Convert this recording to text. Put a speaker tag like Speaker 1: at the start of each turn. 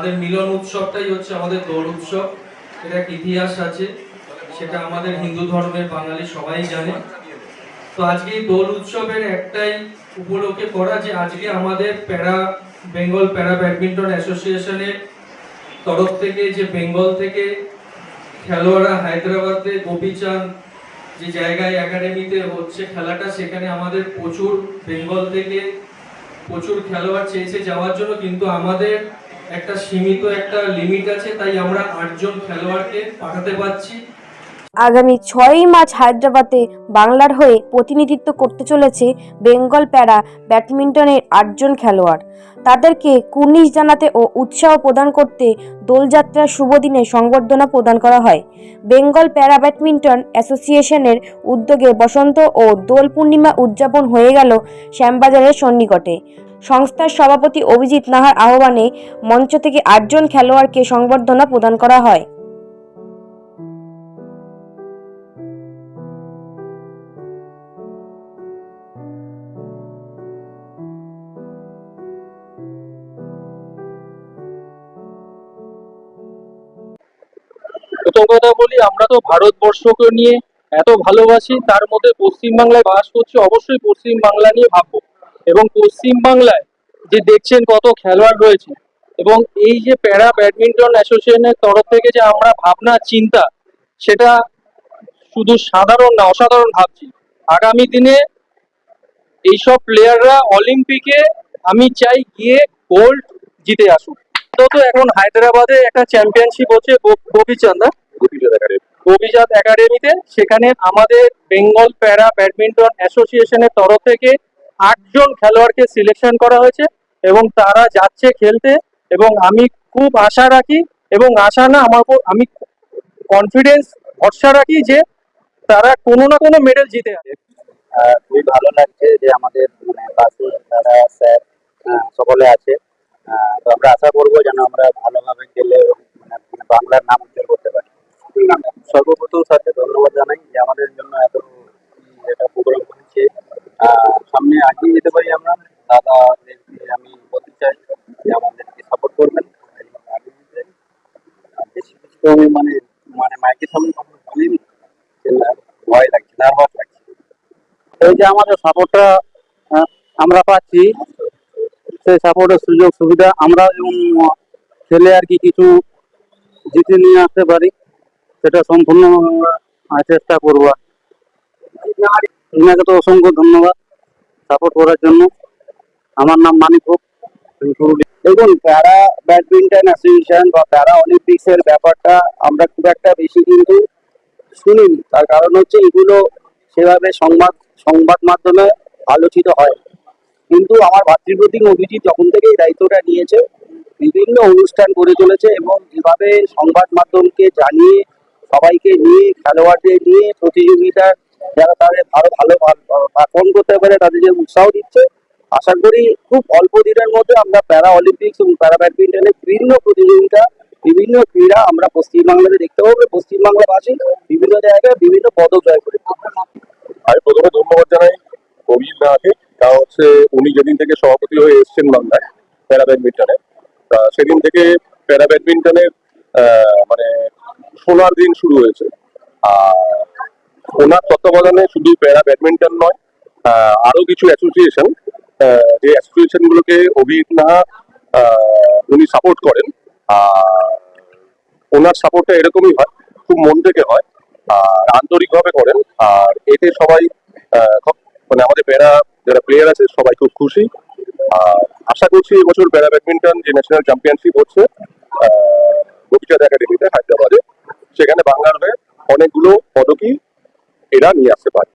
Speaker 1: আমাদের মিলন উৎসবটাই হচ্ছে আমাদের দোল উৎসব। এটা একটা ইতিহাস আছে, সেটা আমাদের হিন্দু ধর্মের বাঙালি সবাই জানে। তো আজকে এই দোল উৎসবের একটাই উপলক্ষে করা যে আজকে আমাদের বেঙ্গল প্যারা ব্যাডমিন্টন অ্যাসোসিয়েশনের তরফ থেকে যে বেঙ্গল থেকে খেলোয়াড়রা হায়দ্রাবাদে গোপীচাঁদ যে জায়গায় একাডেমিতে হচ্ছে খেলাটা, সেখানে আমাদের প্রচুর বেঙ্গল থেকে প্রচুর খেলোয়াড় চেয়েছে যাওয়ার জন্য, কিন্তু আমাদের একটা সীমিত একটা লিমিট আছে, তাই আমরা 8 জন খেলোয়াড়কে পাঠাতে পারছি।
Speaker 2: আগামী 6ই মার্চ হায়দ্রাবাদে বাংলার হয়ে প্রতিনিধিত্ব করতে চলেছে বেঙ্গল প্যারা ব্যাডমিন্টনের 8 জন খেলোয়াড়। তাদেরকে কুর্নিশ জানাতে ও উৎসাহ প্রদান করতে দোলযাত্রার শুভ দিনে সংবর্ধনা প্রদান করা হয়। বেঙ্গল প্যারা ব্যাডমিন্টন অ্যাসোসিয়েশনের উদ্যোগে বসন্ত ও দোল পূর্ণিমা উদযাপন হয়ে গেল শ্যামবাজারের সন্নিকটে। সংস্থার সভাপতি অভিজিৎ নাহার আহ্বানে মঞ্চ থেকে 8 জন খেলোয়াড়কে সংবর্ধনা প্রদান করা হয়।
Speaker 3: প্রথম কথা বলি, আমরা তো ভারতবর্ষকে নিয়ে এত ভালোবাসি, তার মধ্যে পশ্চিমবাংলায় বাস করছি, অবশ্যই পশ্চিম বাংলা নিয়ে ভাববো। এবং পশ্চিম বাংলায় যে দেখছেন কত খেলোয়াড় রয়েছে, এবং এই যে প্যারা ব্যাডমিন্টন অ্যাসোসিয়েশনের তরফ থেকে যে আমরা ভাবনা চিন্তা, সেটা শুধু সাধারণ না, অসাধারণ ভাবছি। আগামী দিনে এইসব প্লেয়াররা অলিম্পিকে আমি চাই গিয়ে গোল্ড জিতে আসুক। তো এখন হায়দ্রাবাদে একটা চ্যাম্পিয়নশিপ হচ্ছে গোপীচাঁদ একাডেমিতে, সেখানে আমাদের বেঙ্গল প্যারা ব্যাডমিন্টন অ্যাসোসিয়েশনের তরফ থেকে 8 জন খেলোয়াড়কে সিলেকশন করা হয়েছে এবং তারা যাচ্ছে খেলতে। এবং আমি খুব আশা রাখি, এবং আশা না, আমি কনফিডেন্স ভরসা রাখি যে তারা কোনো না কোনো মেডেল জিতে আসে।
Speaker 4: খুবই ভালো লাগছে যে আমাদের পাশে তারা স্যার সকলে আছে। তো আমরা আশা করবো যেন আমরা ভালোভাবে খেলে বাংলার নাম উজ্জ্বল করতে পারি। সর্বপ্রথম স্যারকে ধন্যবাদ জানাই যে আমাদের জন্য এত একটা প্রোগ্রাম করেছে, সামনে আগিয়ে যেতে পারি আমরা। দাদাদেরকে আমি বলতে চাই যে আমাদেরকে সাপোর্ট করবেন, বেশি কিছু আমি মানে মাইকের সামনে বলিনি, ভয় লাগছে, নার্ভাস লাগছে। এই যে আমাদের সাপোর্টটা আমরা পাচ্ছি, সেই সাপোর্টের সুযোগ সুবিধা আমরা যেমন খেলে আর কি কিছু জিতে নিয়ে আসতে পারি, সেটা সম্পূর্ণ চেষ্টা করবো। আপনাকে তো অসংখ্য ধন্যবাদ সাপোর্ট করার জন্য। আমার নাম মানিক হোক। দেখুন, প্যারা ব্যাডমিন্টন অ্যাসোসিয়েশন বা প্যারা অলিম্পিক্সের ব্যাপারটা আমরা খুব একটা বেশি কিন্তু শুনিনি। তার কারণ হচ্ছে এগুলো সেভাবে সংবাদ মাধ্যমে আলোচিত হয়। কিন্তু আমার ভাতৃপ্রতিম অভিজিৎ যখন থেকে এই দায়িত্বটা নিয়েছে, বিভিন্ন অনুষ্ঠান করে চলেছে এবং যেভাবে সংবাদ মাধ্যমকে জানিয়ে, সবাইকে নিয়ে, খেলোয়াড়দের নিয়ে প্রতিযোগিতা যারা তাদের ভালো পারফর্ম করতে পারে তাদের যে উৎসাহ দিচ্ছে, আশা করি খুব অল্প দিনের মধ্যে আমরা প্যারা অলিম্পিক্স এবং প্যারা ব্যাডমিন্টনের বিভিন্ন প্রতিযোগিতা, বিভিন্ন ক্রীড়া আমরা পশ্চিমবাংলাতে দেখতে পাবো। পশ্চিমবাংলাবাসী বিভিন্ন জায়গায় বিভিন্ন পদক জয় করে।
Speaker 5: আমি প্রথমে ধন্যবাদ জানাই অভিজিৎ নাহাকে, কারণ হচ্ছে উনি যেদিন থেকে সভাপতি হয়ে এসছেন বাংলায় প্যারা ব্যাডমিন্টনে, সেদিন থেকে প্যারা ব্যাডমিন্টনের মানে সোনার দিন শুরু হয়েছে। আর ওনার তত্ত্বাবধানে শুধু প্যারা ব্যাডমিন্টন নয়, আরো কিছু অ্যাসোসিয়েশন, যে অ্যাসোসিয়েশন গুলোকে অভিজিৎ নাহা উনি সাপোর্ট করেন। আর ওনার সাপোর্টটা এরকমই হয়, খুব মন থেকে হয় আর আন্তরিকভাবে করেন। আর এতে সবাই মানে আমাদের প্যারা যারা প্লেয়ার আছে সবাই খুব খুশি। আর আশা করছি এবছর প্যারা ব্যাডমিন্টন যে ন্যাশনাল চ্যাম্পিয়নশিপ হচ্ছে গোপীচাঁদ একাডেমিতে হায়দ্রাবাদে, সেখানে বাংলার হয়ে অনেকগুলো পদকই এরা নিয়ে আসতে পারে।